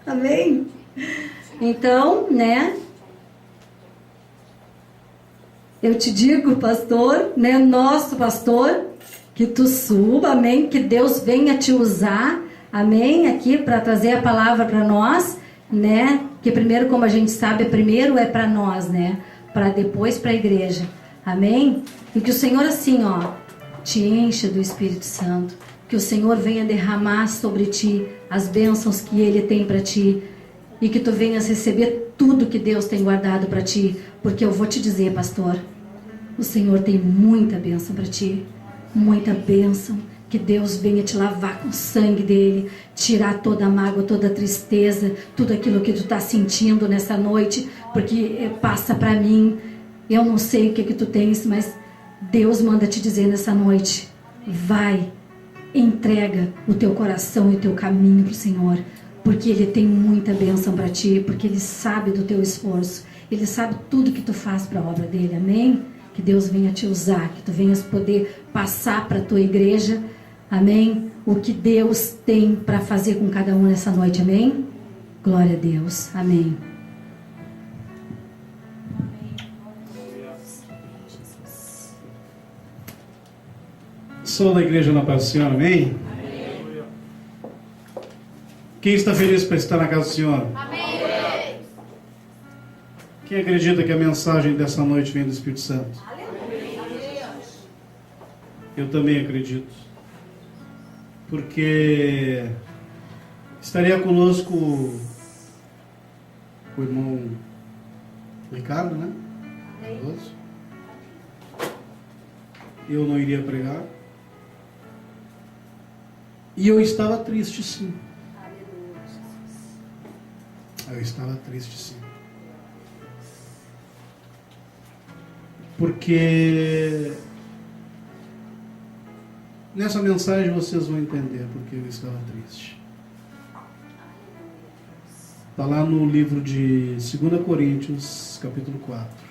Amém? Então, né? Eu te digo, pastor, né? Nosso pastor, que tu suba, amém? Que Deus venha te usar, amém? Aqui para trazer a palavra para nós, né? Que primeiro, como a gente sabe, primeiro é para nós, né? Para depois para a igreja, amém? E que o Senhor assim, ó, te encha do Espírito Santo, que o Senhor venha derramar sobre ti as bênçãos que Ele tem para ti, e que tu venhas receber tudo que Deus tem guardado para ti, porque eu vou te dizer, pastor, o Senhor tem muita bênção para ti, muita bênção. Que Deus venha te lavar com o sangue dele, tirar toda a mágoa, toda a tristeza, tudo aquilo que tu está sentindo nessa noite, porque passa para mim. Eu não sei o que tu tens, mas Deus manda te dizer nessa noite: vai, entrega o teu coração e o teu caminho para o Senhor, porque Ele tem muita bênção para ti, porque Ele sabe do teu esforço, Ele sabe tudo que tu faz para a obra dele, amém? Que Deus venha te usar, que tu venhas poder passar para a tua igreja, amém? O que Deus tem para fazer com cada um nessa noite, amém? Glória a Deus, amém. Sou da igreja na paz do Senhor, amém? Amém. Quem está feliz para estar na casa do Senhor? Amém. Quem acredita que a mensagem dessa noite vem do Espírito Santo? Aleluia. Eu também acredito. Porque estaria conosco o irmão Ricardo, né? Eu não iria pregar. E eu estava triste, sim. Eu estava triste, sim. Porque nessa mensagem vocês vão entender porque eu estava triste. Está lá no livro de 2 Coríntios, capítulo 4.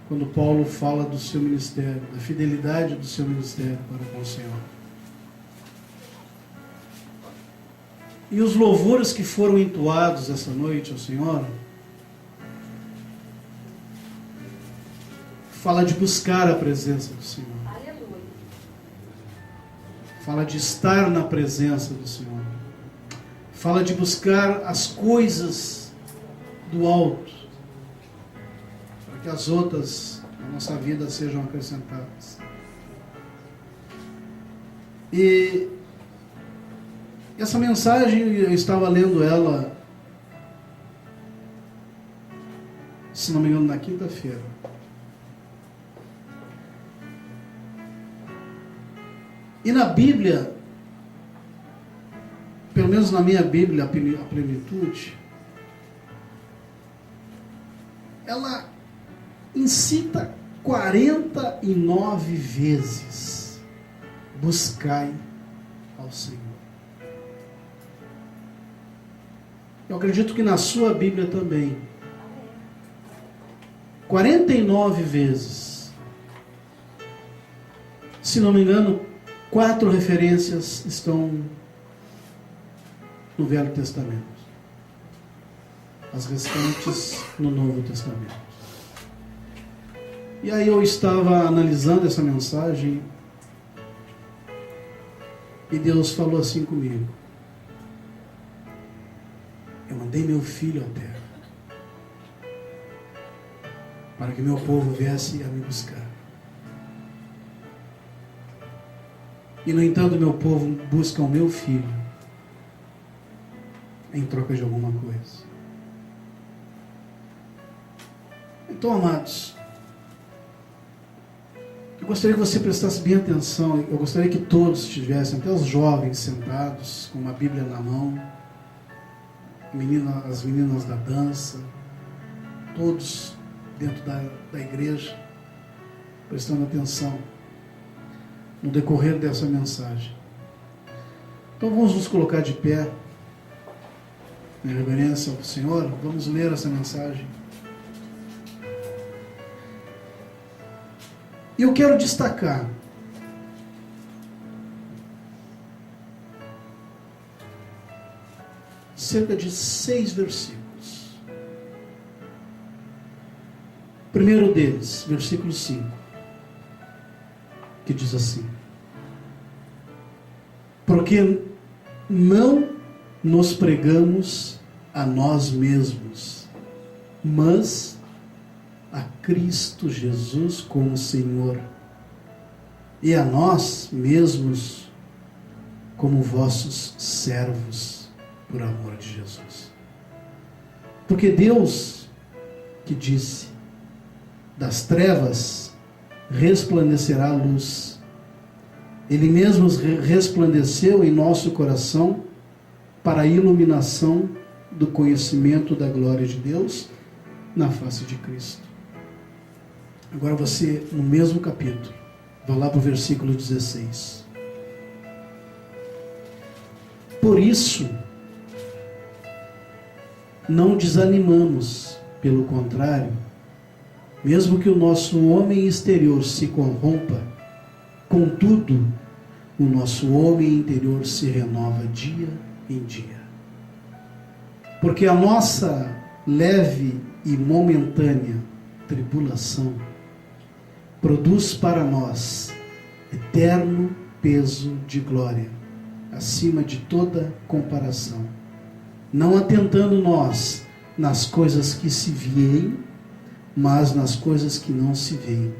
Quando Paulo fala do seu ministério, da fidelidade do seu ministério para com o Senhor. E os louvores que foram entoados essa noite ao Senhor, fala de buscar a presença do Senhor. Aleluia. Fala de estar na presença do Senhor. Fala de buscar as coisas do alto, para que as outras na nossa vida sejam acrescentadas. E essa mensagem, eu estava lendo ela, se não me engano, na quinta-feira. E na Bíblia, pelo menos na minha Bíblia, a plenitude, ela incita 49 vezes: buscai ao Senhor. Eu acredito que na sua Bíblia também. 49 vezes. Se não me engano, 4 referências estão no Velho Testamento. As restantes no Novo Testamento. E aí eu estava analisando essa mensagem e Deus falou assim comigo: eu mandei meu filho à terra para que meu povo viesse a me buscar. E no entanto meu povo busca o meu filho em troca de alguma coisa. Então, amados, eu gostaria que você prestasse bem atenção. Eu gostaria que todos estivessem, até os jovens sentados com uma Bíblia na mão, as meninas da dança, todos dentro da igreja, prestando atenção no decorrer dessa mensagem. Então vamos nos colocar de pé, em reverência ao Senhor. Vamos ler essa mensagem. E eu quero destacar cerca de 6 versículos. O primeiro deles, versículo 5, que diz assim: porque não nos pregamos a nós mesmos, mas a Cristo Jesus como Senhor, e a nós mesmos como vossos servos, por amor de Jesus. Porque Deus, que disse: das trevas resplandecerá a luz, Ele mesmo resplandeceu em nosso coração para a iluminação do conhecimento da glória de Deus na face de Cristo. Agora você, no mesmo capítulo, vai lá para o versículo 16. Por isso, não desanimamos, pelo contrário, mesmo que o nosso homem exterior se corrompa, contudo, o nosso homem interior se renova dia em dia. Porque a nossa leve e momentânea tribulação produz para nós eterno peso de glória, acima de toda comparação, não atentando nós nas coisas que se veem, mas nas coisas que não se veem,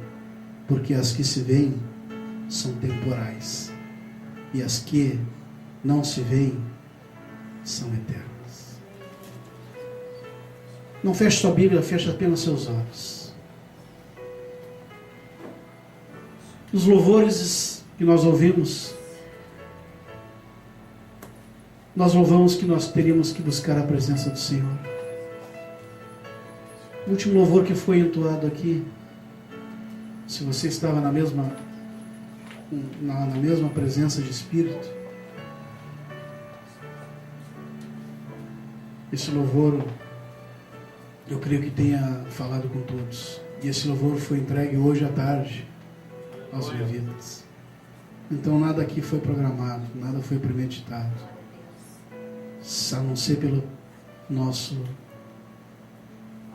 porque as que se veem são temporais, e as que não se veem são eternas. Não feche sua Bíblia, feche apenas seus olhos. Os louvores que nós ouvimos, nós louvamos que nós teríamos que buscar a presença do Senhor. O último louvor que foi entoado aqui, se você estava na mesma presença de Espírito, esse louvor, eu creio que tenha falado com todos. E esse louvor foi entregue hoje à tarde aos levitas. Então nada aqui foi programado, nada foi premeditado, a não ser pelo nosso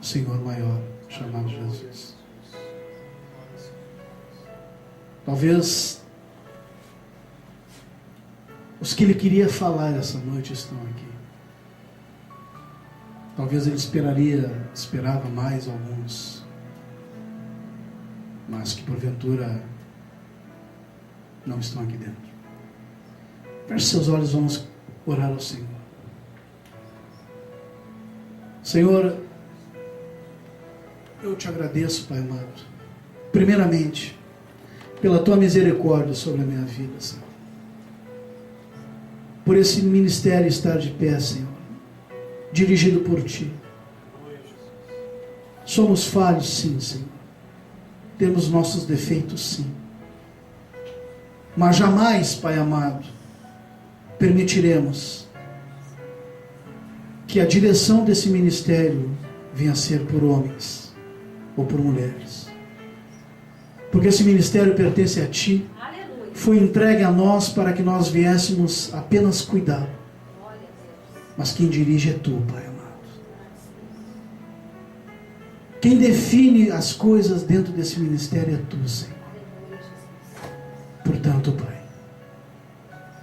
Senhor maior, chamado Jesus. Talvez os que Ele queria falar essa noite estão aqui. Talvez Ele esperava mais alguns, mas que porventura não estão aqui dentro. Feche seus olhos, vamos orar ao Senhor. Senhor, eu te agradeço, Pai amado, primeiramente, pela Tua misericórdia sobre a minha vida, Senhor. Por esse ministério estar de pé, Senhor, dirigido por Ti. Somos falhos, sim, Senhor. Temos nossos defeitos, sim. Mas jamais, Pai amado, permitiremos que a direção desse ministério venha a ser por homens ou por mulheres. Porque esse ministério pertence a Ti. Aleluia. Foi entregue a nós para que nós viéssemos apenas cuidar. Mas quem dirige é Tu, Pai amado. Quem define as coisas dentro desse ministério é Tu, Senhor. Portanto, Pai,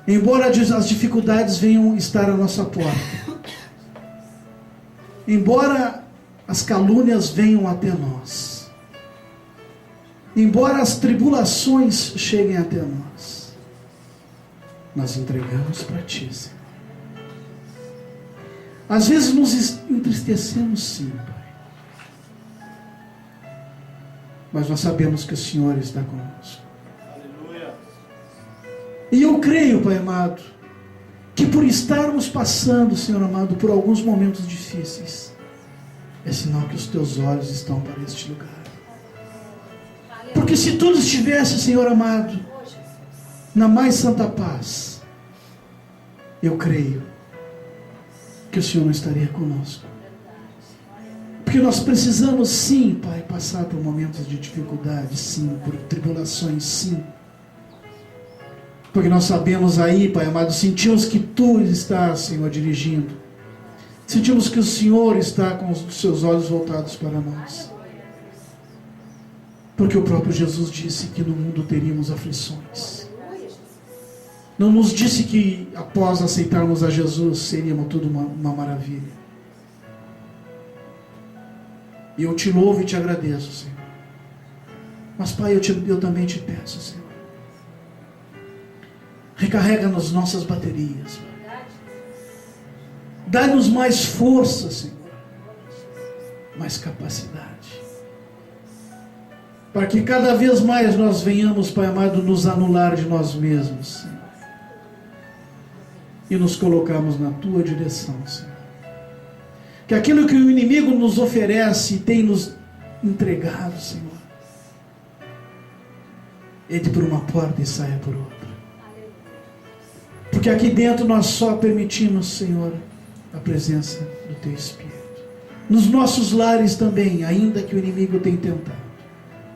embora as dificuldades venham estar à nossa porta, embora as calúnias venham até nós, embora as tribulações cheguem até nós, nós entregamos para Ti, Senhor. Às vezes nos entristecemos, sim, Pai, mas nós sabemos que o Senhor está conosco. Aleluia. E eu creio, Pai amado, que por estarmos passando, Senhor amado, por alguns momentos difíceis, é sinal que os Teus olhos estão para este lugar. Porque se tudo estivesse, Senhor amado, na mais santa paz, eu creio que o Senhor não estaria conosco. Porque nós precisamos, sim, Pai, passar por momentos de dificuldade, sim, por tribulações, sim. Porque nós sabemos aí, Pai amado, sentimos que Tu estás, Senhor, dirigindo. Sentimos que o Senhor está com os seus olhos voltados para nós. Porque o próprio Jesus disse que no mundo teríamos aflições. Não nos disse que após aceitarmos a Jesus seríamos tudo uma maravilha. E eu te louvo e te agradeço, Senhor. Mas, Pai, eu também te peço, Senhor. Recarrega-nos nossas baterias, Pai. Dá-nos mais força, Senhor. Mais capacidade. Para que cada vez mais nós venhamos, Pai amado, nos anular de nós mesmos, Senhor. E nos colocarmos na Tua direção, Senhor. Que aquilo que o inimigo nos oferece e tem nos entregado, Senhor, entre por uma porta e saia por outra. Porque aqui dentro nós só permitimos, Senhor, a presença do Teu Espírito. Nos nossos lares também, ainda que o inimigo tenha tentado.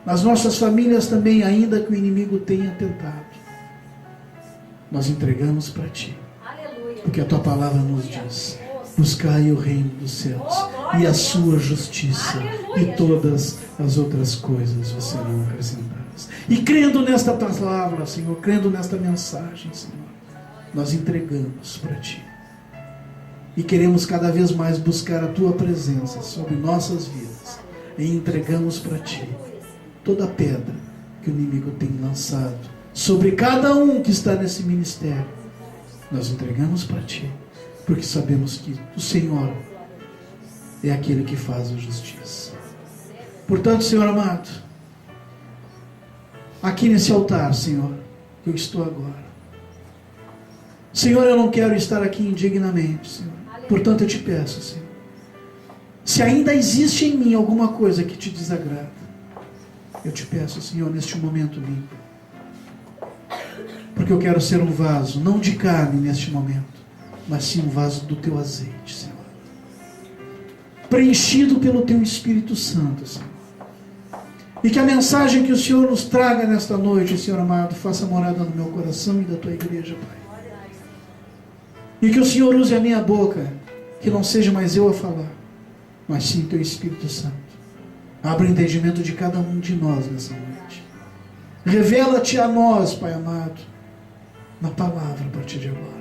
Nas nossas famílias também, ainda que o inimigo tenha tentado. Nós entregamos para Ti. Porque a Tua palavra nos diz: buscai o reino dos céus e a sua justiça, e todas as outras coisas vos serão acrescentadas. E crendo nesta palavra, Senhor, crendo nesta mensagem, Senhor, nós entregamos para Ti. E queremos cada vez mais buscar a Tua presença sobre nossas vidas. E entregamos para Ti toda a pedra que o inimigo tem lançado sobre cada um que está nesse ministério. Nós entregamos para Ti, porque sabemos que o Senhor é aquele que faz a justiça. Portanto, Senhor amado, aqui nesse altar, Senhor, eu estou agora. Senhor, eu não quero estar aqui indignamente, Senhor. Portanto, eu te peço, Senhor, se ainda existe em mim alguma coisa que te desagrada, eu te peço, Senhor, neste momento limpo. Porque eu quero ser um vaso, não de carne neste momento, mas sim um vaso do Teu azeite, Senhor. Preenchido pelo Teu Espírito Santo, Senhor. E que a mensagem que o Senhor nos traga nesta noite, Senhor amado, faça morada no meu coração e da Tua igreja, Pai. E que o Senhor use a minha boca, que não seja mais eu a falar, mas sim Teu Espírito Santo. Abra o entendimento de cada um de nós nessa noite. Revela-te a nós, Pai amado, na palavra a partir de agora.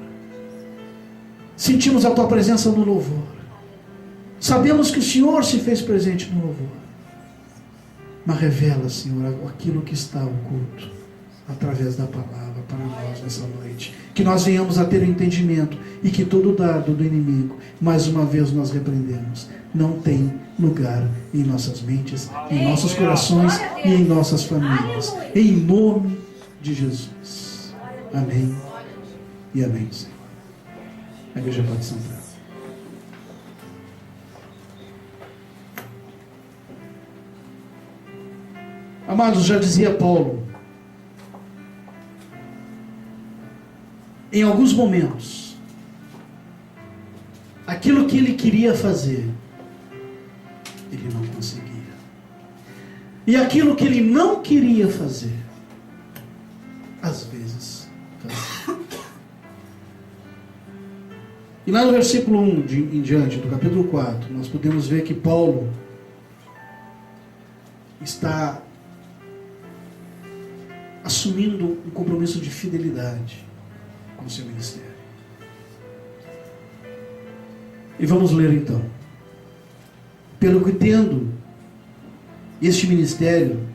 Sentimos a Tua presença no louvor. Sabemos que o Senhor se fez presente no louvor. Mas revela, Senhor, aquilo que está oculto através da palavra para nós nessa noite. Que nós venhamos a ter o entendimento e que todo dardo do inimigo, mais uma vez nós repreendemos, não tem lugar em nossas mentes, em nossos corações e em nossas famílias. Em nome de Jesus. Amém e amém, Senhor. A igreja pode sentar. Amados, já dizia Paulo, em alguns momentos, aquilo que ele queria fazer, ele não conseguia. E aquilo que ele não queria fazer, às vezes fazia. E lá no versículo 1 em diante, do capítulo 4, nós podemos ver que Paulo está assumindo um compromisso de fidelidade com o seu ministério. E vamos ler então. Pelo que tendo este ministério,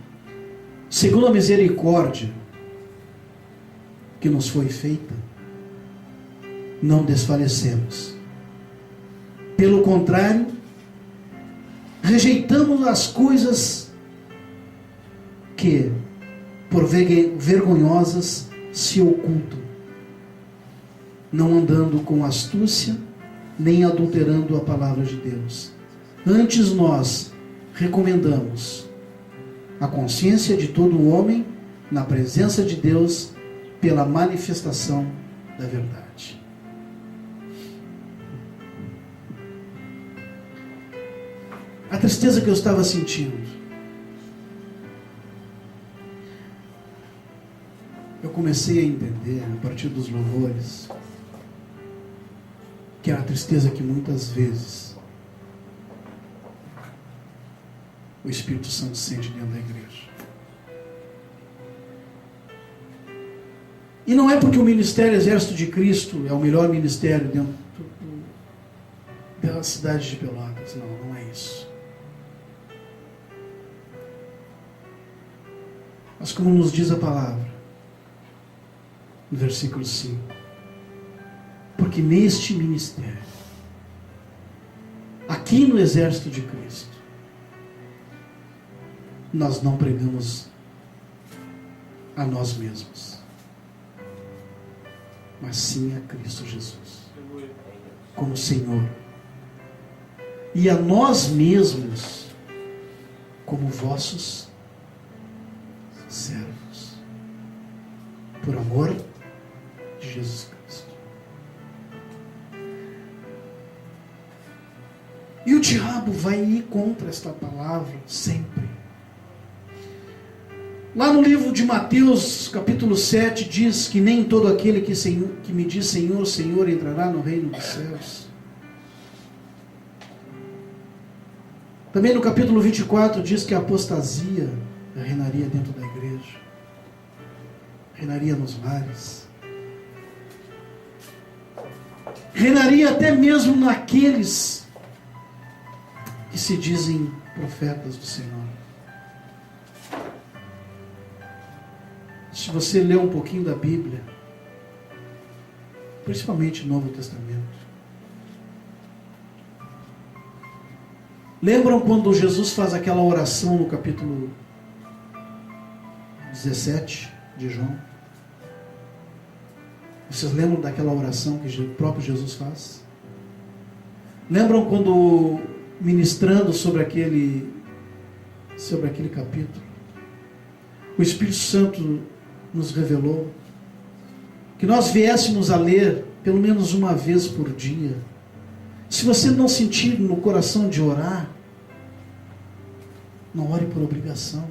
segundo a misericórdia que nos foi feita, não desfalecemos. Pelo contrário, rejeitamos as coisas que, por vergonhosas, se ocultam, não andando com astúcia, nem adulterando a palavra de Deus. Antes nós recomendamos a consciência de todo homem na presença de Deus pela manifestação da verdade. A tristeza que eu estava sentindo, eu comecei a entender a partir dos louvores que é a tristeza que muitas vezes o Espírito Santo sente dentro da igreja. E não é porque o Ministério Exército de Cristo é o melhor ministério dentro da cidade de Pelotas. Não, não é isso. Mas como nos diz a palavra, no versículo 5, porque neste ministério, aqui no Exército de Cristo, nós não pregamos a nós mesmos, mas sim a Cristo Jesus como Senhor, e a nós mesmos como vossos servos, por amor de Jesus Cristo. E o diabo vai ir contra esta palavra sempre. Lá no livro de Mateus, capítulo 7, diz que nem todo aquele que me diz Senhor, Senhor entrará no reino dos céus. Também no capítulo 24 diz que a apostasia reinaria dentro da igreja, reinaria nos lares, reinaria até mesmo naqueles que se dizem profetas do Senhor. Se você ler um pouquinho da Bíblia, principalmente o Novo Testamento, lembram quando Jesus faz aquela oração no capítulo 17 de João? Vocês lembram daquela oração que o próprio Jesus faz? Lembram quando ministrando sobre aquele capítulo, o Espírito Santo nos revelou que nós viéssemos a ler pelo menos uma vez por dia. Se você não sentir no coração de orar, não ore por obrigação,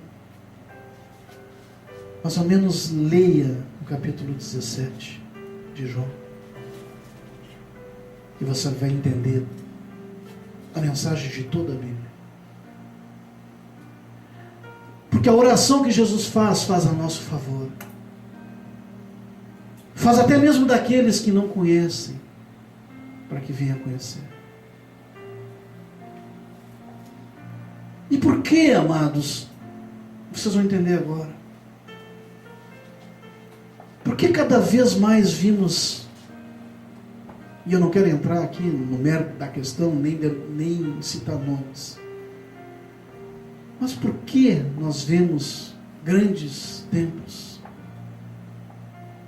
mas ao menos leia o capítulo 17 de João, e você vai entender a mensagem de toda a Bíblia. Porque a oração que Jesus faz a nosso favor. Faz até mesmo daqueles que não conhecem, para que venham a conhecer. E por que, amados? Vocês vão entender agora. Por que cada vez mais vimos, e eu não quero entrar aqui no mérito da questão, nem citar nomes, mas por que nós vemos grandes templos?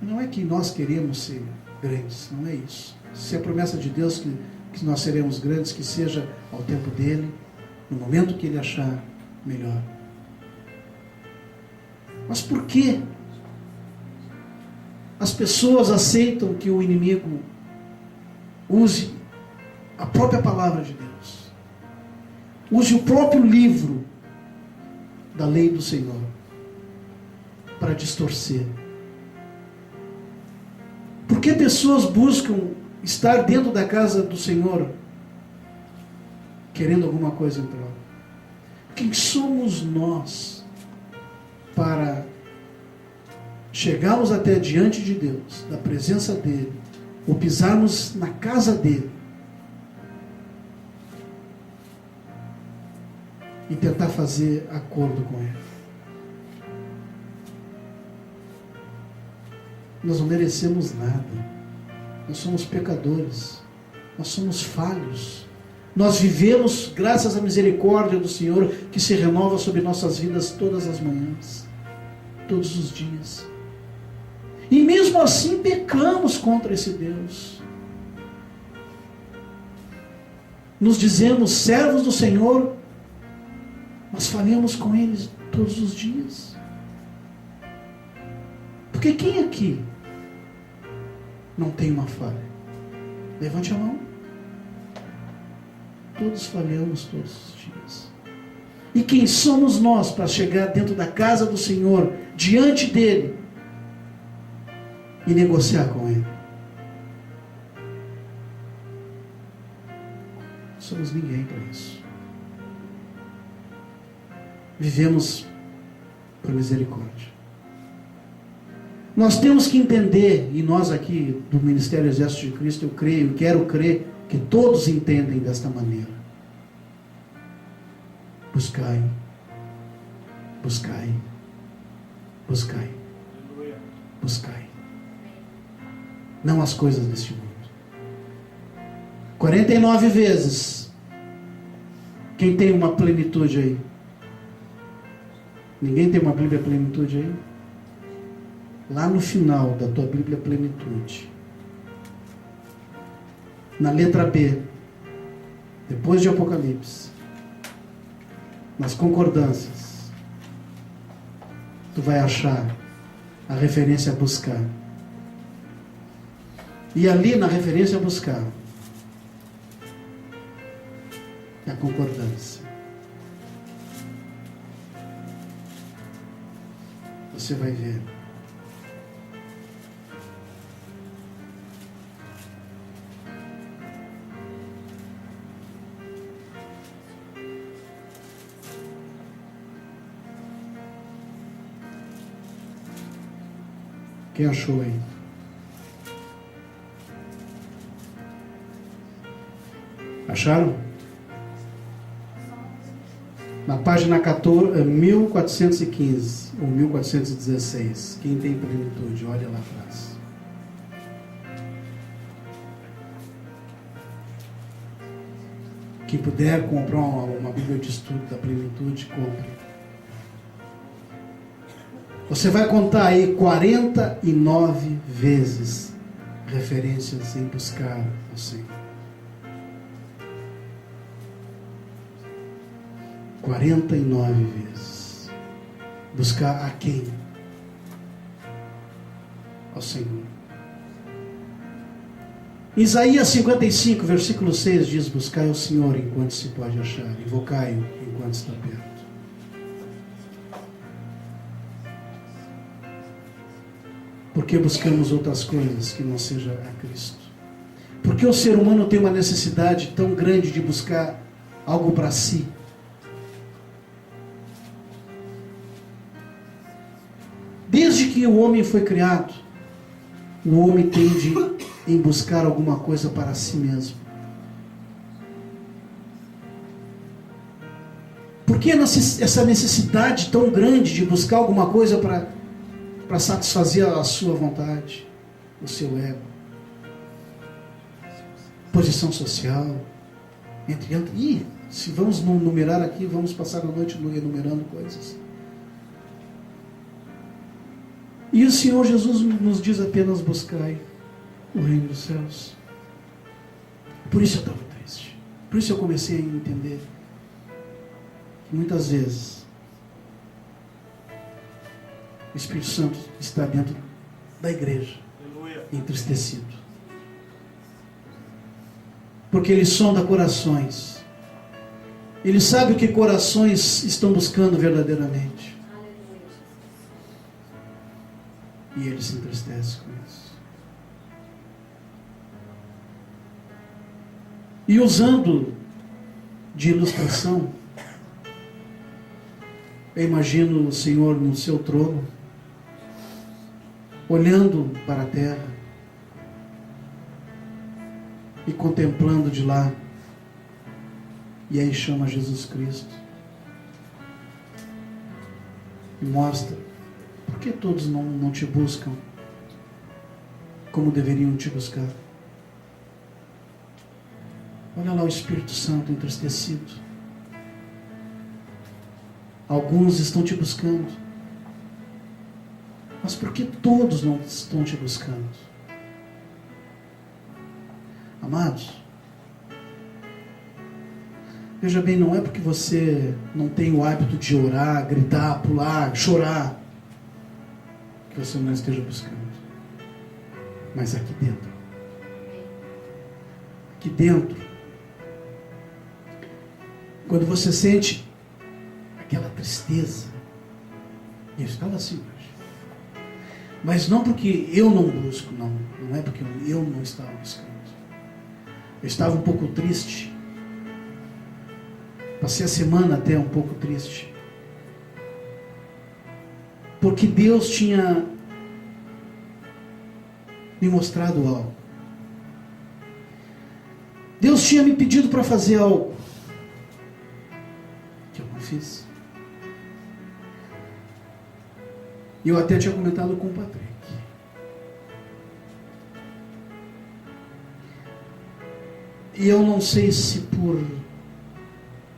Não é que nós queremos ser grandes, não é isso. Se é a promessa de Deus que nós seremos grandes, que seja ao tempo dele, no momento que ele achar melhor. Mas por que as pessoas aceitam que o inimigo use a própria palavra de Deus, use o próprio livro da lei do Senhor para distorcer? Por que pessoas buscam estar dentro da casa do Senhor querendo alguma coisa em troca? Quem somos nós para chegarmos até diante de Deus, da presença dele, ou pisarmos na casa dele e tentar fazer acordo com ele? Nós não merecemos nada. Nós somos pecadores. Nós somos falhos. Nós vivemos graças à misericórdia do Senhor, que se renova sobre nossas vidas todas as manhãs, todos os dias. E mesmo assim pecamos contra esse Deus. Nos dizemos servos do Senhor, mas falhamos com Ele todos os dias. Porque quem aqui não tem uma falha? Levante a mão. Todos falhamos todos os dias. E quem somos nós para chegar dentro da casa do Senhor, diante dele, e negociar com ele? somos ninguém para isso. Vivemos por misericórdia. Nós temos que entender, e nós aqui do Ministério Exército de Cristo, eu creio, quero crer, que todos entendem desta maneira. Buscai, buscai, buscai, buscai. Não as coisas deste mundo. 49 vezes. Quem tem uma plenitude aí? Ninguém tem uma Bíblia plenitude aí? Lá no final da tua Bíblia plenitude, na letra B, depois de Apocalipse, nas concordâncias, tu vai achar a referência a buscar. E ali na referência a buscar, é a concordância. Você vai ver. Quem achou aí? Acharam? Na página 1415 ou 1416. Quem tem plenitude, olha lá atrás. Quem puder comprar uma Bíblia de estudo da plenitude, compre. Você vai contar aí 49 vezes referências em buscar o Senhor. 49 vezes. Buscar a quem? Ao Senhor. Isaías 55, versículo 6 diz: buscai o Senhor enquanto se pode achar, invocai-o enquanto está perto. Porque buscamos outras coisas que não seja a Cristo? Porque o ser humano tem uma necessidade tão grande de buscar algo para si. Desde que o homem foi criado, o homem tende em buscar alguma coisa para si mesmo. Por que essa necessidade tão grande de buscar alguma coisa para satisfazer a sua vontade, o seu ego, posição social, entre outras? E se vamos numerar aqui, vamos passar a noite enumerando coisas. E o Senhor Jesus nos diz apenas: buscai o reino dos céus. Por isso eu estava triste. Por isso eu comecei a entender que muitas vezes o Espírito Santo está dentro da igreja, entristecido. Porque Ele sonda corações. Ele sabe o que corações estão buscando verdadeiramente. E Ele se entristece com isso. E usando de ilustração, eu imagino o Senhor no seu trono, olhando para a terra e contemplando de lá, e aí chama Jesus Cristo e mostra: por que todos não te buscam como deveriam te buscar? Olha lá o Espírito Santo entristecido. Alguns estão te buscando, mas por que todos não estão te buscando? Amados, veja bem, não é porque você não tem o hábito de orar, gritar, pular, chorar, que você não esteja buscando. Mas aqui dentro, quando você sente aquela tristeza, e eu estava assim hoje, mas não porque eu não busco, não é porque eu não estava buscando. Eu estava um pouco triste, Passei a semana até um pouco triste. Porque Deus tinha me mostrado algo. Deus tinha me pedido para fazer algo que eu não fiz. E eu até tinha comentado com o Patrick. E eu não sei se por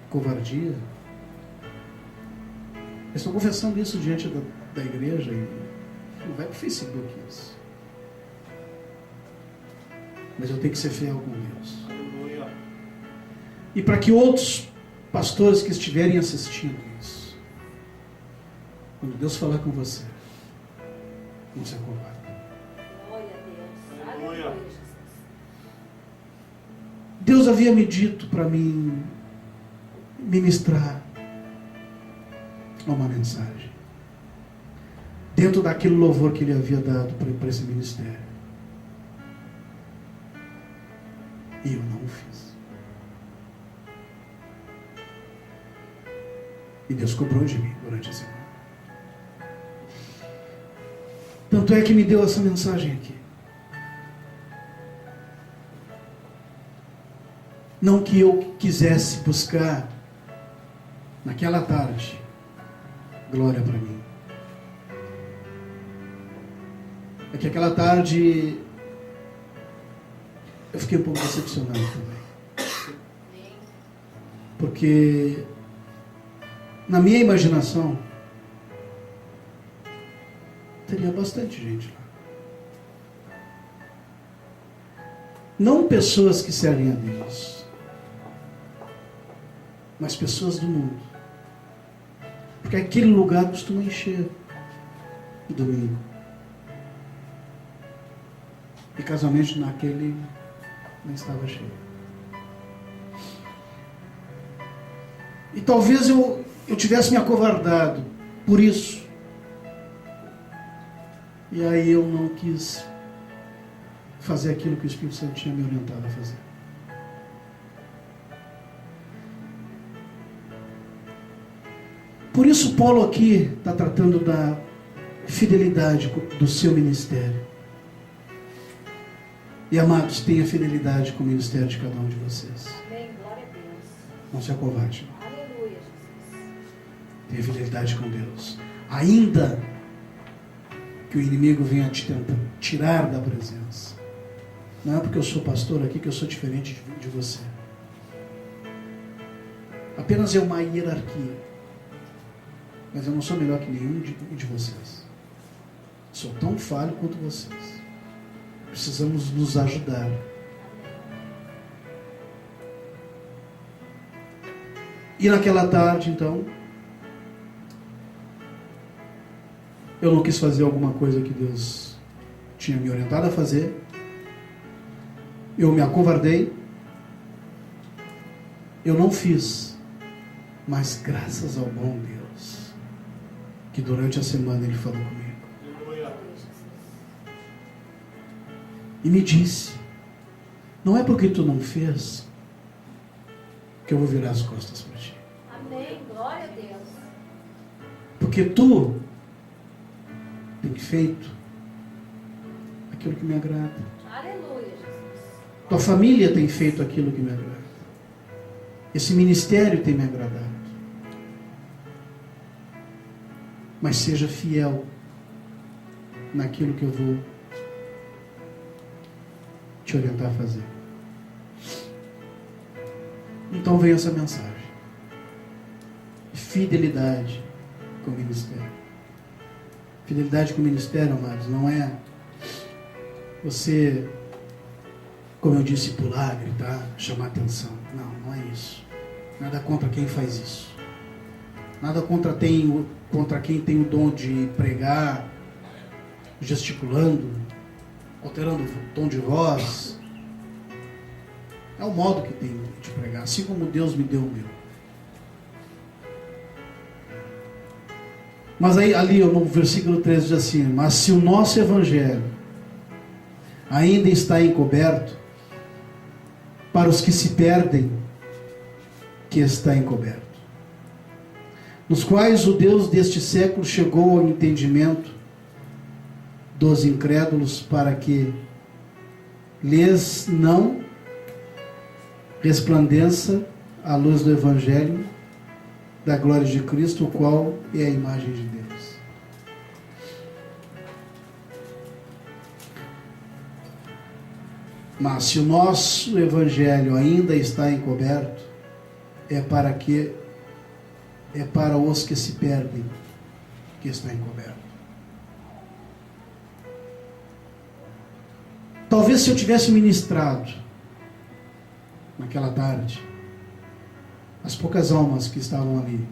covardia. Eu estou confessando isso diante da igreja e não vai para o Facebook isso. Mas eu tenho que ser fiel com Deus. Aleluia. E para que outros pastores que estiverem assistindo isso, quando Deus falar com você, não se acovarde. Glória a Deus. Aleluia. Deus havia me dito para mim ministrar uma mensagem dentro daquele louvor que Ele havia dado para esse ministério. E eu não o fiz. E Deus cobrou de mim durante a semana. Tanto é que me deu essa mensagem aqui. Não que eu quisesse buscar naquela tarde glória para mim. É que aquela tarde eu fiquei um pouco decepcionado também. Porque na minha imaginação teria bastante gente lá. Não pessoas que servem a Deus, mas pessoas do mundo. Porque aquele lugar costuma encher no domingo. E casualmente naquele não estava cheio. E talvez eu tivesse me acovardado por isso. E aí eu não quis fazer aquilo que o Espírito Santo tinha me orientado a fazer. Por isso Paulo aqui está tratando da fidelidade do seu ministério. E amados, tenha fidelidade com o ministério de cada um de vocês. Amém. Glória a Deus. Não se acovarde. Aleluia, Jesus. Tenha fidelidade com Deus. Ainda que o inimigo venha te tentar tirar da presença. Não é porque eu sou pastor aqui que eu sou diferente de você. Apenas é uma hierarquia. Mas eu não sou melhor que nenhum de vocês. Sou tão falho quanto vocês. Precisamos nos ajudar. E naquela tarde, então, eu não quis fazer alguma coisa que Deus tinha me orientado a fazer. Eu me acovardei. Eu não fiz. Mas graças ao bom Deus, que durante a semana Ele falou comigo. E me disse, não é porque tu não fez que eu vou virar as costas para ti. Amém. Glória a Deus. Porque tu tem feito aquilo que me agrada. Aleluia, Jesus. Tua família tem feito aquilo que me agrada. Esse ministério tem me agradado. Mas seja fiel naquilo que eu vou te orientar a fazer. Então vem essa mensagem. Fidelidade com o ministério. Fidelidade com o ministério, amados, não é você, como eu disse, pular, gritar, chamar atenção. Não, não é isso. Nada contra quem faz isso. Nada contra quem tem o dom de pregar, gesticulando, alterando o tom de voz. É o modo que tem de pregar, assim como Deus me deu o meu. Mas aí, ali no versículo 13 diz assim: mas se o nosso evangelho ainda está encoberto, para os que se perdem, que está encoberto, nos quais o Deus deste século chegou ao entendimento dos incrédulos, para que lhes não resplandeça a luz do Evangelho da glória de Cristo, o qual é a imagem de Deus. Mas se o nosso Evangelho ainda está encoberto, é para os que se perdem que está encoberto. Talvez se eu tivesse ministrado naquela tarde as poucas almas que estavam ali,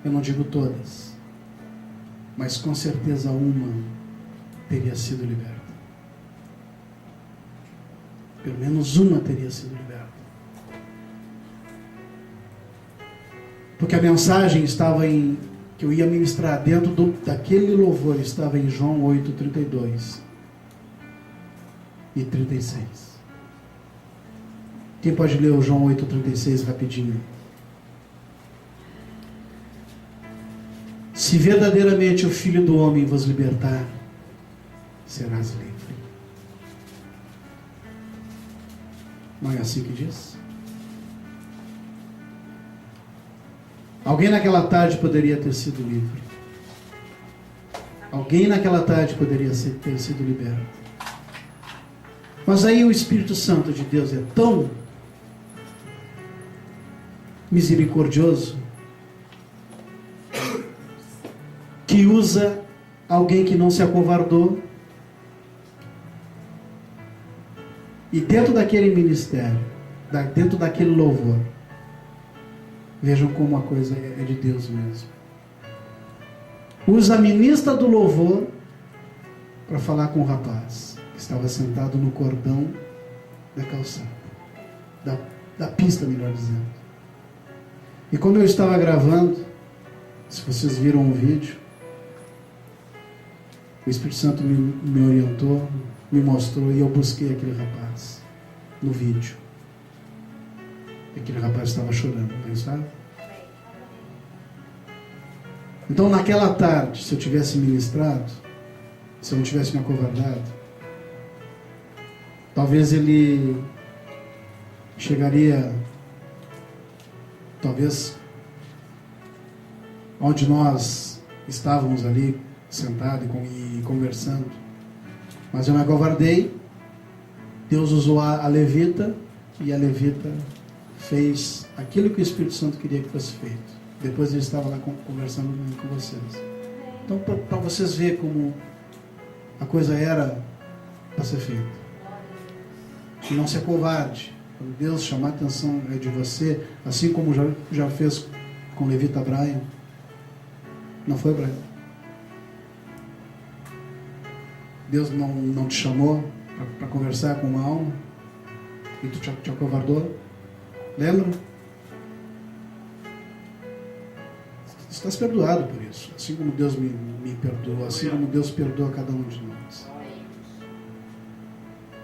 eu não digo todas, mas com certeza uma teria sido liberta. Pelo menos uma teria sido liberta. Porque a mensagem estava que eu ia ministrar dentro daquele louvor, estava em João 8, 32 e 36. Quem pode ler o João 8, 36 rapidinho? Se verdadeiramente o Filho do Homem vos libertar, serás livre. Não é assim que diz? Alguém naquela tarde poderia ter sido livre. Alguém naquela tarde poderia ter sido liberto. Mas aí o Espírito Santo de Deus é tão misericordioso que usa alguém que não se acovardou, e dentro daquele ministério, dentro daquele louvor, vejam como a coisa é de Deus mesmo. Usa a ministra do louvor para falar com o rapaz que estava sentado no cordão da calçada, da pista, melhor dizendo. E quando eu estava gravando, se vocês viram o vídeo, o Espírito Santo me orientou, me mostrou, e eu busquei aquele rapaz no vídeo. Aquele rapaz estava chorando, não estava? Então naquela tarde, se eu tivesse ministrado, se eu não tivesse me acovardado, talvez ele chegaria, talvez onde nós estávamos ali sentados e conversando, mas eu me acovardei. Deus usou a levita, e a levita fez aquilo que o Espírito Santo queria que fosse feito. Depois ele estava lá conversando com vocês. Então, para vocês verem como a coisa era para ser feita. E não se acovarde. Quando Deus chamar a atenção de você, assim como já fez com o levita Brian. Não foi, Brian? Deus não te chamou para conversar com uma alma e tu te acovardou? Lembra? Estás perdoado por isso, assim como Deus me perdoou, assim como Deus perdoa cada um de nós.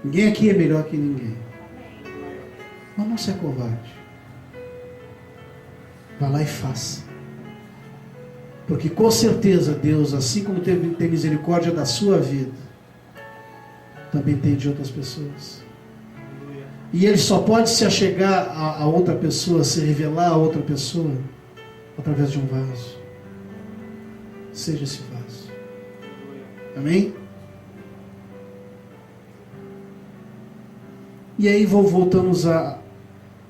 Ninguém aqui é melhor que ninguém. Mas não se acovarde. Vá lá e faça. Porque com certeza Deus, assim como tem misericórdia da sua vida, também tem de outras pessoas. E Ele só pode se achegar a outra pessoa, se revelar a outra pessoa, através de um vaso. Seja esse vaso. Amém? E aí voltamos à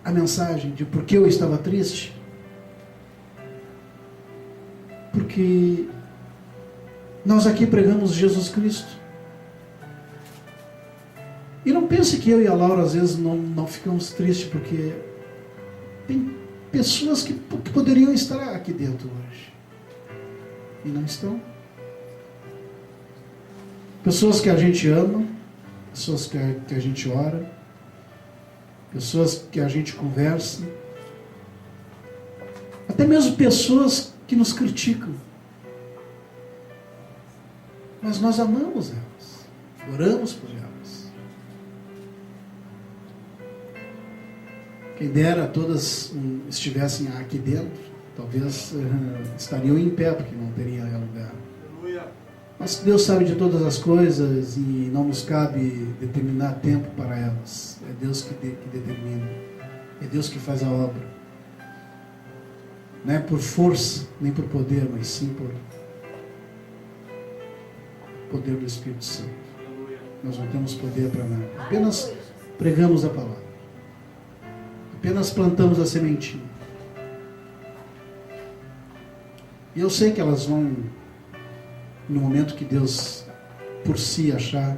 mensagem de por que eu estava triste. Porque nós aqui pregamos Jesus Cristo. E não pense que eu e a Laura às vezes não ficamos tristes, porque tem pessoas que poderiam estar aqui dentro hoje e não estão. Pessoas que a gente ama, pessoas que a gente ora, pessoas que a gente conversa, até mesmo pessoas que nos criticam. Mas nós amamos elas, oramos por elas. Quem dera todas estivessem aqui dentro, talvez estariam em pé, porque não teria lugar. Mas Deus sabe de todas as coisas e não nos cabe determinar tempo para elas. É Deus que determina. É Deus que faz a obra. Não é por força, nem por poder, mas sim por poder do Espírito Santo. Nós não temos poder para nada. Apenas pregamos a palavra. Apenas plantamos a sementinha. E eu sei que elas vão, no momento que Deus por si achar,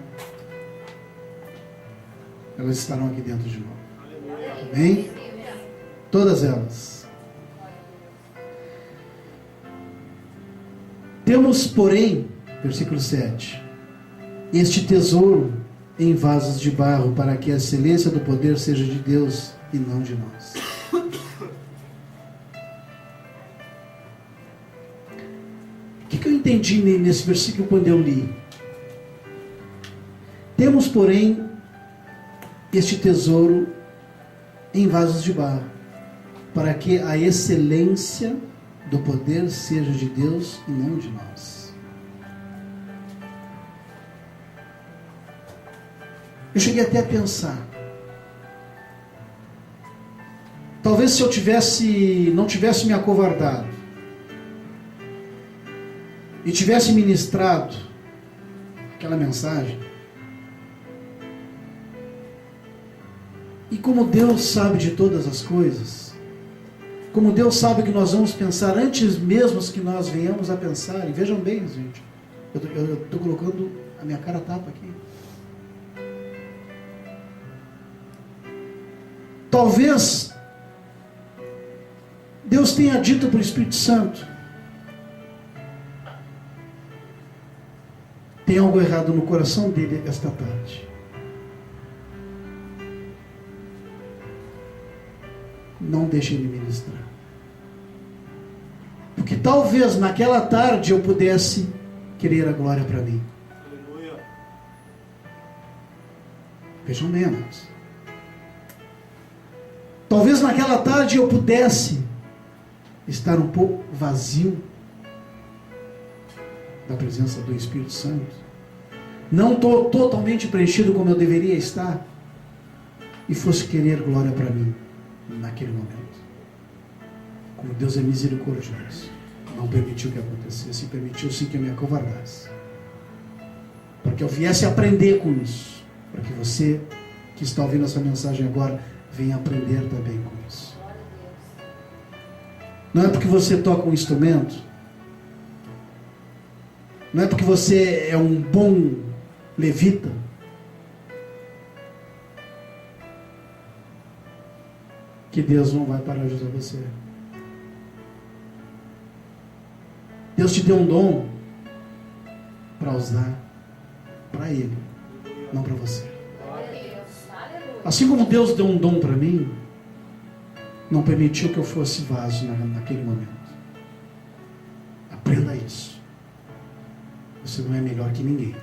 elas estarão aqui dentro de novo. Amém? Todas elas. Temos, porém, versículo 7, este tesouro em vasos de barro, para que a excelência do poder seja de Deus e não de nós. O que eu entendi nesse versículo quando eu li? Temos, porém, este tesouro em vasos de barro, para que a excelência do poder seja de Deus e não de nós. Eu cheguei até a pensar, talvez se eu não tivesse me acovardado e tivesse ministrado aquela mensagem, e como Deus sabe de todas as coisas, como Deus sabe que nós vamos pensar antes mesmo que nós venhamos a pensar, e vejam bem, gente, eu estou colocando a minha cara a tapa aqui. Talvez Deus tenha dito para o Espírito Santo: tem algo errado no coração dele esta tarde. Não deixe ele ministrar. Porque talvez naquela tarde eu pudesse querer a glória para mim. Aleluia. Vejam bem, amados. Talvez naquela tarde eu pudesse estar um pouco vazio da presença do Espírito Santo. Não estou totalmente preenchido como eu deveria estar. E fosse querer glória para mim naquele momento. Como Deus é misericordioso, não permitiu que acontecesse, e permitiu sim que eu me acovardasse, para que eu viesse aprender com isso, para que você que está ouvindo essa mensagem agora venha aprender também com isso. Não é porque você toca um instrumento, não é porque você é um bom levita, que Deus não vai parar de usar você. Deus te deu um dom para usar para Ele, não para você. Assim como Deus deu um dom para mim, não permitiu que eu fosse vaso naquele momento. Aprenda isso. Você não é melhor que ninguém.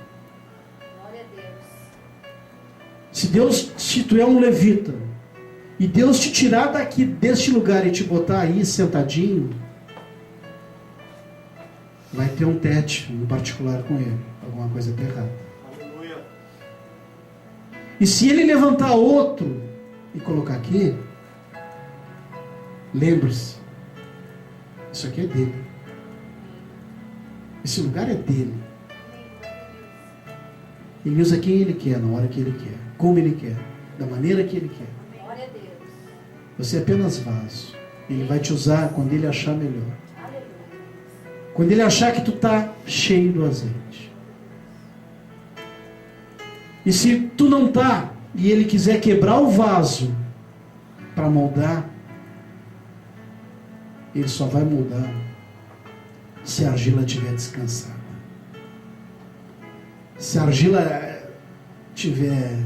Se tu é um levita, e Deus te tirar daqui deste lugar e te botar aí sentadinho, vai ter um tete no particular com Ele. Alguma coisa está errada. Aleluia. E se Ele levantar outro e colocar aqui, lembre-se, isso aqui é dele. Esse lugar é dele. Ele usa quem Ele quer, na hora que Ele quer, como Ele quer, da maneira que Ele quer. Você é apenas vaso. Ele vai te usar quando Ele achar melhor. Quando Ele achar que tu está cheio do azeite. E se tu não está, e Ele quiser quebrar o vaso para moldar, Ele só vai moldar se a argila estiver descansada. Se a argila estiver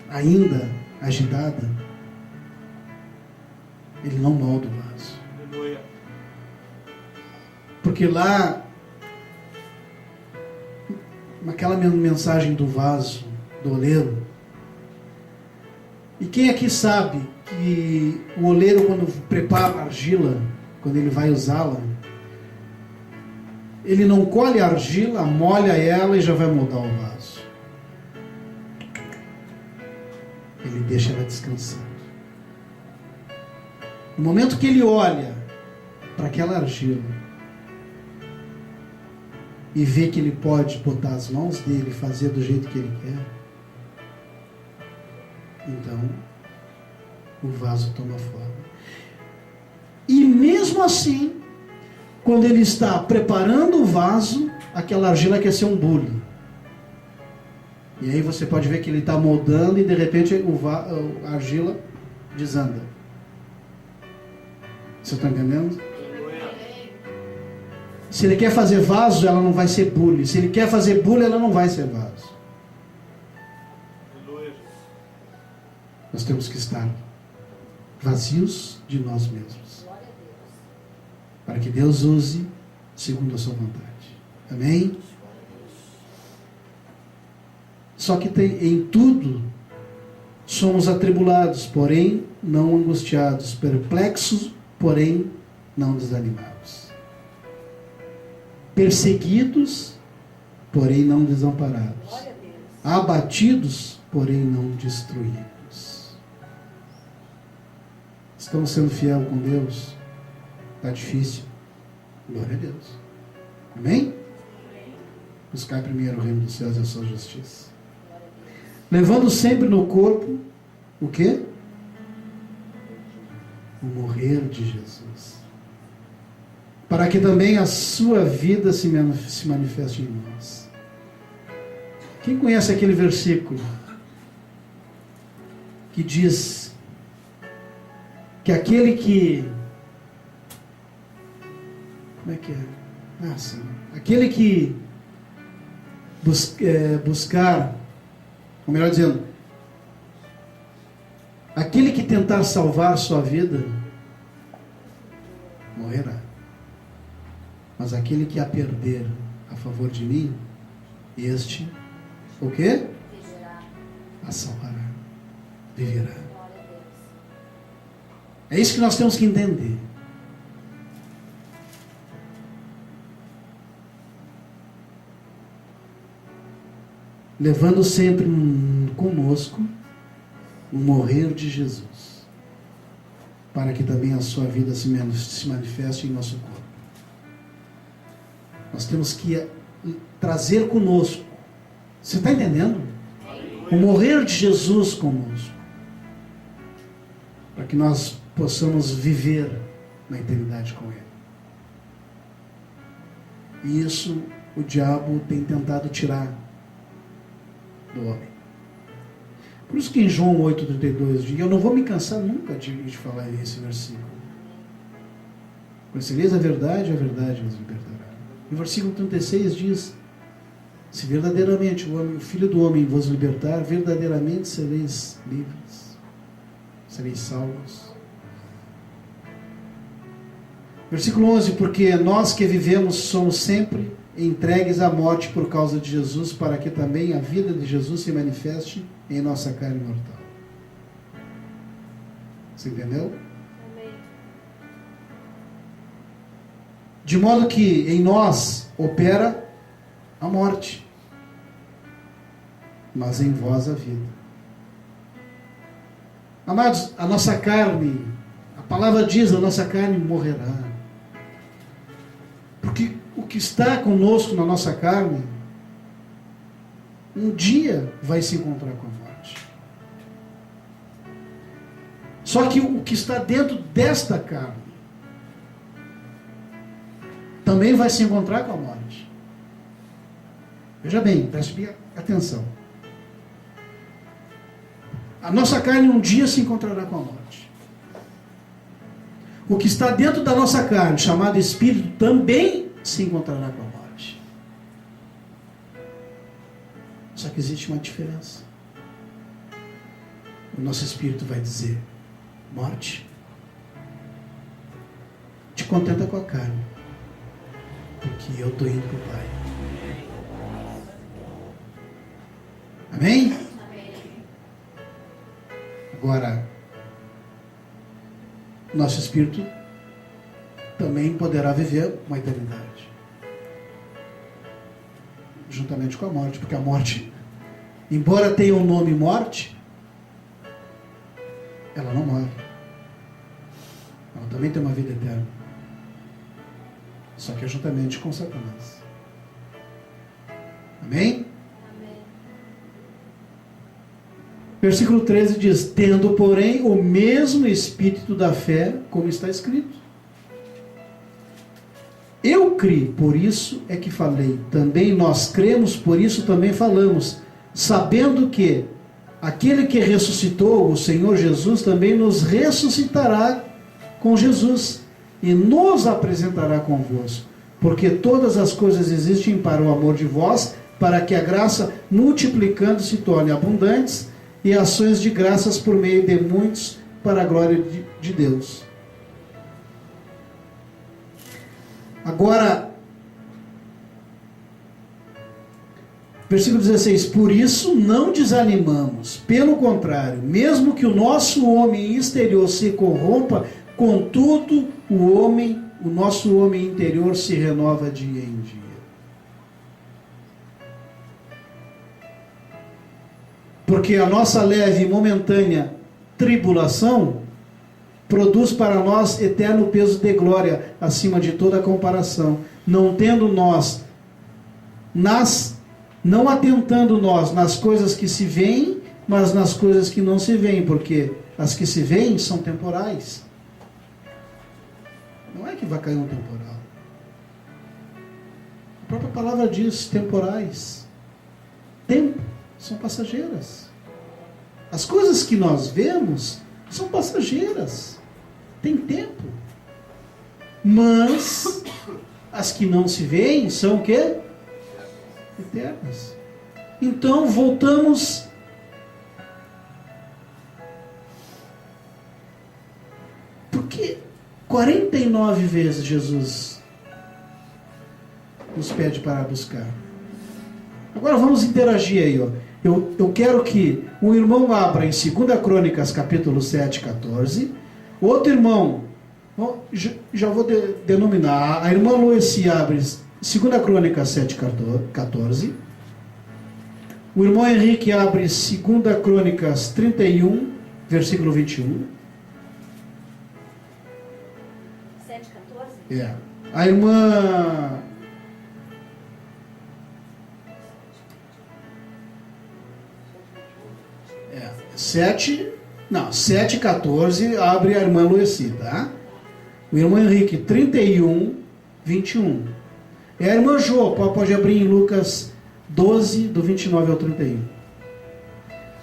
ainda agitada, Ele não molda o vaso. Aleluia. Porque lá, naquela mensagem do vaso, do oleiro, E quem aqui sabe que o oleiro, quando prepara a argila, quando ele vai usá-la, ele não colhe a argila, molha ela e já vai moldar o vaso. Ele deixa ela descansando. No momento que ele olha para aquela argila e vê que ele pode botar as mãos dele e fazer do jeito que ele quer, então o vaso toma forma. E mesmo assim, quando ele está preparando o vaso, aquela argila quer ser um bule. E aí você pode ver que ele está moldando e de repente a argila desanda. Você está entendendo? Se ele quer fazer vaso, ela não vai ser bule. Se ele quer fazer bule, ela não vai ser vaso. Nós temos que estar vazios de nós mesmos, para que Deus use segundo a sua vontade. Amém? Só que em tudo somos atribulados, porém não angustiados, perplexos, porém não desanimados, perseguidos, porém não desamparados, abatidos, porém não destruídos. Estamos sendo fiel com Deus? Está difícil. Glória a Deus. Amém? Buscar primeiro o reino dos céus e a sua justiça. Levando sempre no corpo o quê? O morrer de Jesus. Para que também a sua vida se manifeste em nós. Quem conhece aquele versículo que diz que aquele que... Como é que é? Ah, sim. Aquele que buscar, ou melhor dizendo, aquele que tentar salvar sua vida, morrerá. Mas aquele que a perder a favor de mim, este, o quê? A salvará. Viverá. É isso que nós temos que entender. Levando sempre conosco o morrer de Jesus, para que também a sua vida se manifeste em nosso corpo. Nós temos que trazer conosco. Você está entendendo? O morrer de Jesus conosco, para que nós possamos viver na eternidade com Ele. E isso o diabo tem tentado tirar do homem. Por isso que em João 8,32 diz, eu não vou me cansar nunca de falar esse versículo. Conhecereis a verdade vos libertará. E o versículo 36 diz, se verdadeiramente o Filho do Homem vos libertar, verdadeiramente sereis livres, sereis salvos. Versículo 11, porque nós que vivemos somos sempre entregues à morte por causa de Jesus, para que também a vida de Jesus se manifeste em nossa carne mortal. Você entendeu? Amém. De modo que em nós opera a morte, mas em vós a vida. Amados, a nossa carne, a palavra diz, a nossa carne morrerá. Porque o que está conosco na nossa carne, um dia vai se encontrar com a morte. Só que o que está dentro desta carne também vai se encontrar com a morte. Veja bem, preste bem atenção. A nossa carne um dia se encontrará com a morte. O que está dentro da nossa carne, chamado espírito, também se encontrará com a morte. Só que existe uma diferença. O nosso espírito vai dizer, morte, te contenta com a carne, porque eu estou indo para o Pai. Amém? Agora, nosso espírito também poderá viver uma eternidade, juntamente com a morte, porque a morte, embora tenha o nome morte, ela não morre. Ela também tem uma vida eterna, só que é juntamente com Satanás. Amém? Amém. Versículo 13 diz: tendo, porém, o mesmo espírito da fé, como está escrito. Eu criei, por isso é que falei. Também nós cremos, por isso também falamos, sabendo que aquele que ressuscitou, o Senhor Jesus, também nos ressuscitará com Jesus e nos apresentará convosco. Porque todas as coisas existem para o amor de vós, para que a graça, multiplicando, se torne abundantes, e ações de graças por meio de muitos, para a glória de Deus. Agora, versículo 16: por isso não desanimamos, pelo contrário, mesmo que o nosso homem exterior se corrompa, contudo o nosso homem interior se renova dia em dia. Porque a nossa leve e momentânea tribulação produz para nós eterno peso de glória, acima de toda comparação, não atentando nós nas coisas que se veem, mas nas coisas que não se veem, porque as que se veem são temporais. Não é que vai cair um temporal. A própria palavra diz temporais. Tempo são passageiras. As coisas que nós vemos são passageiras. Tem tempo. Mas as que não se veem são o quê? Eternas. Então voltamos porque 49 vezes Jesus nos pede para buscar. Agora vamos interagir aí, ó. Eu quero que um irmão abra em 2 Crônicas, capítulo 7, 14. Outro irmão, já vou denominar, a irmã Lueci abre 2 Crônicas 7, 14. O irmão Henrique abre 2 Crônicas 31, versículo 21. 7, 14? É. A irmã... 7, 14, abre a irmã Lueci, tá? O irmão Henrique, 31, 21. E a irmã Jô, pode abrir em Lucas 12, do 29 ao 31.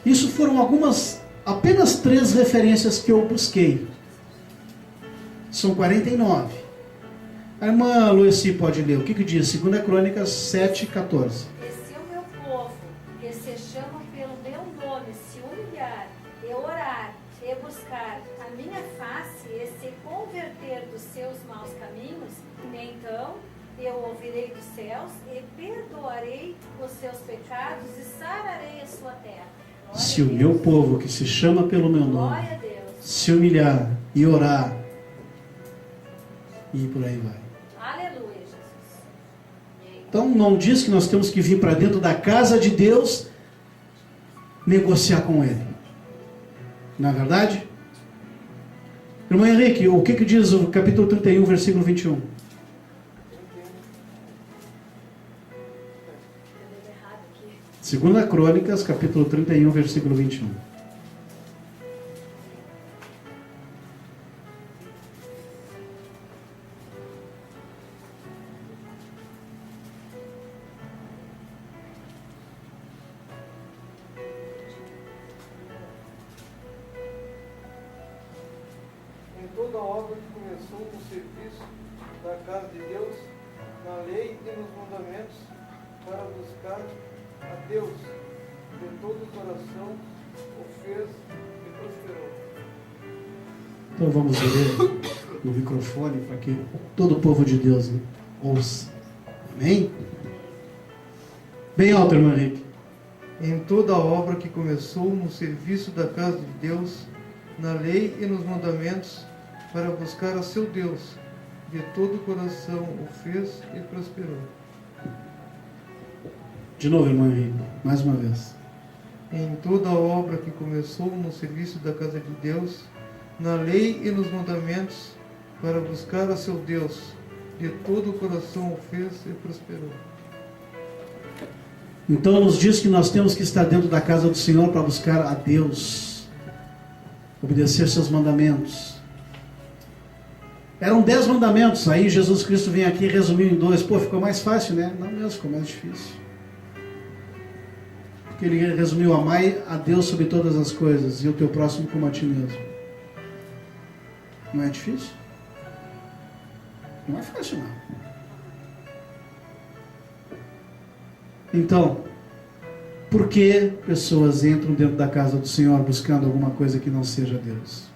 Isso foram apenas 3 referências que eu busquei. São 49. A irmã Lueci pode ler. O que diz? 2 Crônicas 7, 14. E se o meu povo, que se chama pelo meu nome, se humilhar, e orar, e buscar a minha face, e se converter dos seus maus caminhos, então eu ouvirei dos céus, e perdoarei os seus pecados, e sararei a sua terra. Glória Se a o Deus. meu povo, que se chama pelo meu nome, Glória a Deus. se humilhar e orar, e por aí vai. Aleluia, Jesus. Então não diz que nós temos que vir para dentro da casa de Deus negociar com Ele. Não é verdade? Irmão Henrique, o que diz o capítulo 31, versículo 21? Eu dei errado aqui. 2 Crônicas, capítulo 31, versículo 21. Em toda a obra que começou no serviço da casa de Deus, na lei e nos mandamentos, para buscar a Deus, de todo o coração, o fez e prosperou. Então vamos ler no microfone para que todo o povo de Deus, né, ouça. Amém? Bem alto, irmão Henrique. em toda a obra que começou no serviço da casa de Deus, na lei e nos mandamentos, para buscar a seu Deus. De todo o coração o fez e prosperou. De novo, irmão Henrique, mais uma vez. Em toda a obra que começou no serviço da casa de Deus, na lei e nos mandamentos, para buscar a seu Deus. De todo o coração o fez e prosperou. Então nos diz que nós temos que estar dentro da casa do Senhor para buscar a Deus, obedecer seus mandamentos. Eram 10 mandamentos, aí Jesus Cristo vem aqui e resumiu em 2. Pô, ficou mais fácil, né? Não mesmo, ficou mais difícil. Porque ele resumiu: amai a Deus sobre todas as coisas e o teu próximo como a ti mesmo. Não é difícil? Não é fácil, não. Então, por que pessoas entram dentro da casa do Senhor buscando alguma coisa que não seja Deus?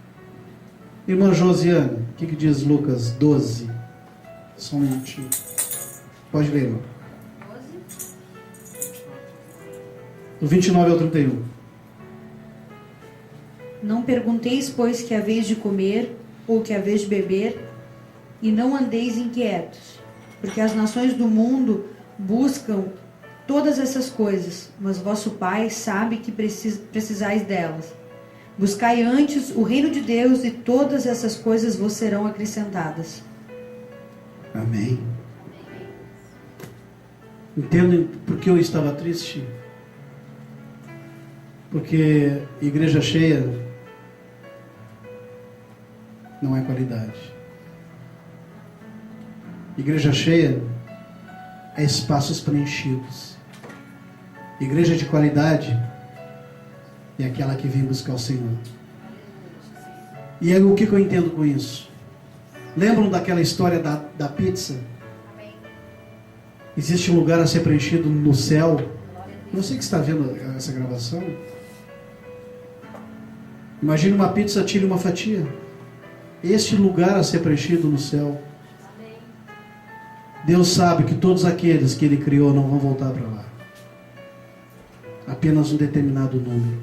Irmã Josiane, o que diz Lucas 12? Só um minutinho. Pode ler, irmão. 12. Do 29 ao 31. Não pergunteis, pois, que haveis de comer ou que haveis de beber, e não andeis inquietos, porque as nações do mundo buscam todas essas coisas, mas vosso Pai sabe que precisais delas. Buscai antes o reino de Deus, e todas essas coisas vos serão acrescentadas. Amém. Entendem por que eu estava triste? Porque igreja cheia não é qualidade. Igreja cheia é espaços preenchidos. Igreja de qualidade é aquela que vem buscar o Senhor. E aí, o que eu entendo com isso? Lembram daquela história da pizza? Existe um lugar a ser preenchido no céu. Não sei que está vendo essa gravação. Imagine uma pizza, tire uma fatia. Este lugar a ser preenchido no céu. Deus sabe que todos aqueles que Ele criou não vão voltar para lá. Apenas um determinado número.